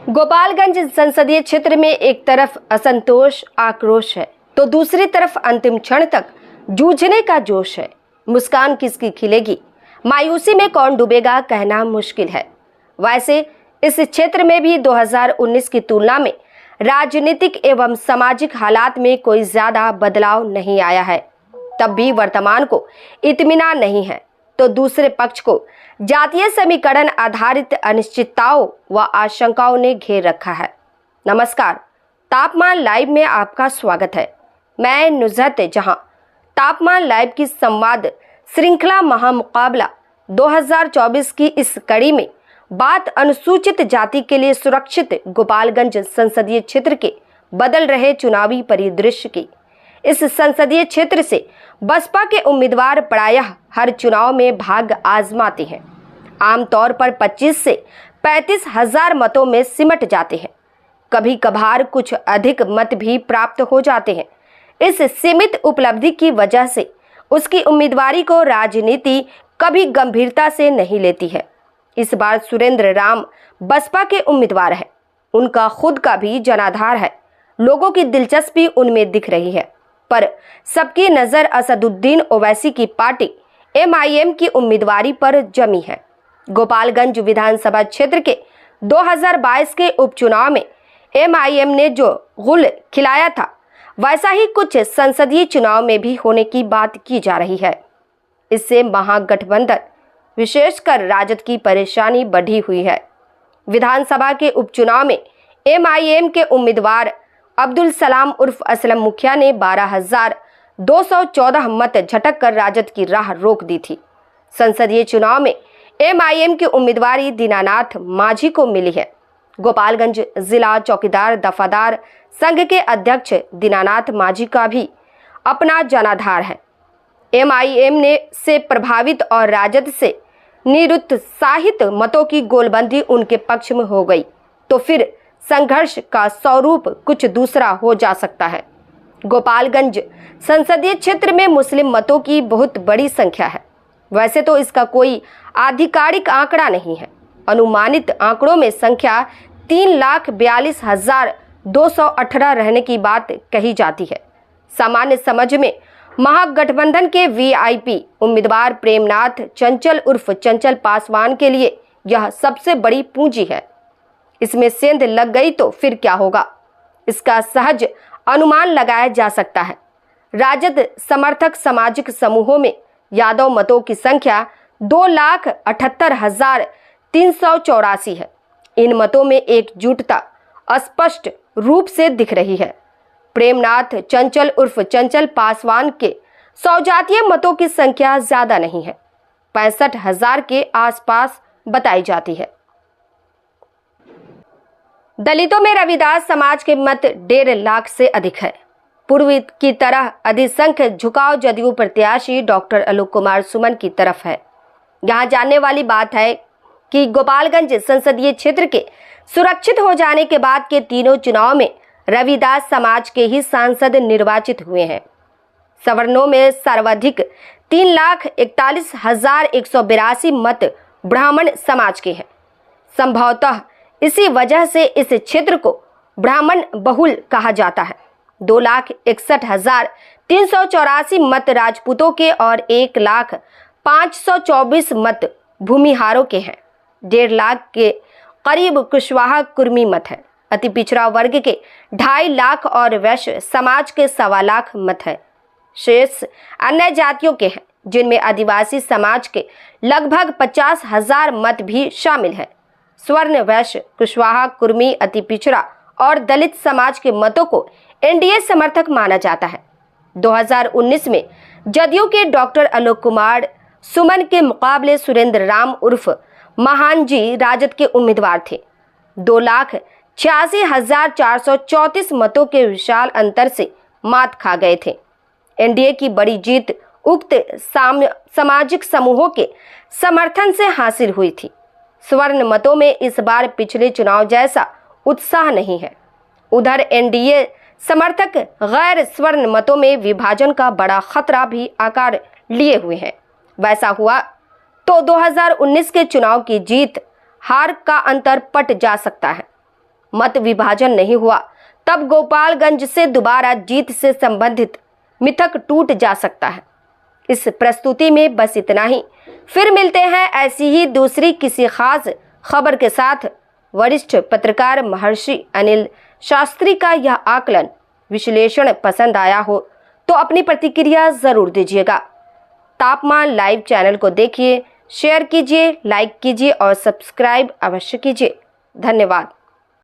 गोपालगंज संसदीय क्षेत्र में एक तरफ असंतोष, आक्रोश है तो दूसरी तरफ अंतिम क्षण तक जूझने का जोश है। मुस्कान किसकी खिलेगी, मायूसी में कौन डूबेगा, कहना मुश्किल है। वैसे इस क्षेत्र में भी 2019 की तुलना में राजनीतिक एवं सामाजिक हालात में कोई ज्यादा बदलाव नहीं आया है। तब भी वर्तमान को इत्मीनान नहीं है तो दूसरे पक्ष को जातीय समीकरण आधारित अनिश्चितताओं व आशंकाओं ने घेर रखा है। नमस्कार, तापमान लाइव में आपका स्वागत है। मैं नुजहत जहां। तापमान लाइव की संवाद श्रृंखला महामुकाबला 2024 की इस कड़ी में बात अनुसूचित जाति के लिए सुरक्षित गोपालगंज संसदीय क्षेत्र के बदल रहे चुनावी परिदृश्य की। इस संसदीय क्षेत्र से बसपा के उम्मीदवार प्रायः हर चुनाव में भाग्य आजमाते हैं। आमतौर पर 25 से 35 हजार मतों में सिमट जाते हैं। कभी कभार कुछ अधिक मत भी प्राप्त हो जाते हैं। इस सीमित उपलब्धि की वजह से उसकी उम्मीदवारी को राजनीति कभी गंभीरता से नहीं लेती है। इस बार सुरेंद्र राम बसपा के उम्मीदवार हैं। उनका खुद का भी जनाधार है। लोगों की दिलचस्पी उनमें दिख रही है, पर सबकी नजर असदुद्दीन ओवैसी की पार्टी MIM की उम्मीदवारी पर जमी है। गोपालगंज विधानसभा क्षेत्र के 2022 के उपचुनाव में MIM ने जो गुल खिलाया था, वैसा ही कुछ संसदीय चुनाव में भी होने की बात की जा रही है। इससे महागठबंधन विशेषकर राजद की परेशानी बढ़ी हुई है। विधानसभा के उपचुनाव में MIM के उम्मीदवार अब्दुल सलाम उर्फ असलम मुखिया ने 12,214 मत झटक कर राजद की राह रोक दी थी। संसदीय चुनाव में MIM की उम्मीदवारी दीनानाथ मांझी को मिली है। गोपालगंज जिला चौकीदार दफादार संघ के अध्यक्ष दीनानाथ मांझी का भी अपना जनाधार है। MIM ने से प्रभावित और राजद से निरुत्साहित मतों की गोलबंदी उनके पक्ष में हो गई तो फिर संघर्ष का स्वरूप कुछ दूसरा हो जा सकता है। गोपालगंज संसदीय क्षेत्र में मुस्लिम मतों की बहुत बड़ी संख्या है। वैसे तो इसका कोई आधिकारिक आंकड़ा नहीं है। अनुमानित आंकड़ों में संख्या 3,42,218 रहने की बात कही जाती है। सामान्य समझ में महागठबंधन के VIP उम्मीदवार प्रेमनाथ चंचल उर्फ चंचल पासवान के लिए यह सबसे बड़ी पूंजी है। इसमें सेंध लग गई तो फिर क्या होगा, इसका सहज अनुमान लगाया जा सकता है। राजद समर्थक सामाजिक समूहों में यादव मतों की संख्या 2,78,384 है। इन मतों में एकजुटता स्पष्ट रूप से दिख रही है। प्रेमनाथ चंचल उर्फ चंचल पासवान के सौजातीय मतों की संख्या ज्यादा नहीं है, 65,000 के आसपास बताई जाती है। दलितों में रविदास समाज के मत 1.5 लाख से अधिक है। पूर्व की तरह अधिसंख्य झुकाव जदयू प्रत्याशी डॉक्टर आलोक कुमार सुमन की तरफ है। यहाँ जानने वाली बात है कि गोपालगंज संसदीय क्षेत्र के सुरक्षित हो जाने के बाद के तीनों चुनाव में रविदास समाज के ही सांसद निर्वाचित हुए हैं। सवर्णों में सर्वाधिक 3,41,182 मत ब्राह्मण समाज के हैं। संभवतः इसी वजह से इस क्षेत्र को ब्राह्मण बहुल कहा जाता है। 2,61,384 मत राजपूतों के और 1,05,24 मत भूमिहारों के हैं। 1.5 लाख के करीब कुशवाहा कुर्मी मत है। अति पिछड़ा वर्ग के 2.5 लाख और वैश्य समाज के 1.25 लाख मत है। शेष अन्य जातियों के हैं, जिनमें आदिवासी समाज के लगभग 50,000 मत भी शामिल है। स्वर्ण, वैश्य, कुशवाहा, कुर्मी, अति पिछड़ा और दलित समाज के मतों को NDA समर्थक माना जाता है। 2019 में जदयू के डॉक्टर आलोक कुमार सुमन के मुकाबले सुरेंद्र राम उर्फ महान जी राजद के उम्मीदवार थे। 2,86,434 मतों के विशाल अंतर से मात खा गए थे। NDA की बड़ी जीत उक्त सामाजिक समूहों के समर्थन से हासिल हुई थी। स्वर्ण मतों में इस बार पिछले चुनाव जैसा उत्साह नहीं है। उधर NDA समर्थक गैर स्वर्ण मतों में विभाजन का बड़ा खतरा भी आकार लिए हुए हैं। वैसा हुआ तो 2019 के चुनाव की जीत हार का अंतर पट जा सकता है। मत विभाजन नहीं हुआ तब गोपालगंज से दोबारा जीत से संबंधित मिथक टूट जा सकता है। इस प्रस्तुति में बस इतना ही। फिर मिलते हैं ऐसी ही दूसरी किसी खास खबर के साथ। वरिष्ठ पत्रकार महर्षि अनिल शास्त्री का यह आकलन विश्लेषण पसंद आया हो तो अपनी प्रतिक्रिया जरूर दीजिएगा। तापमान लाइव चैनल को देखिए, शेयर कीजिए, लाइक कीजिए और सब्सक्राइब अवश्य कीजिए। धन्यवाद।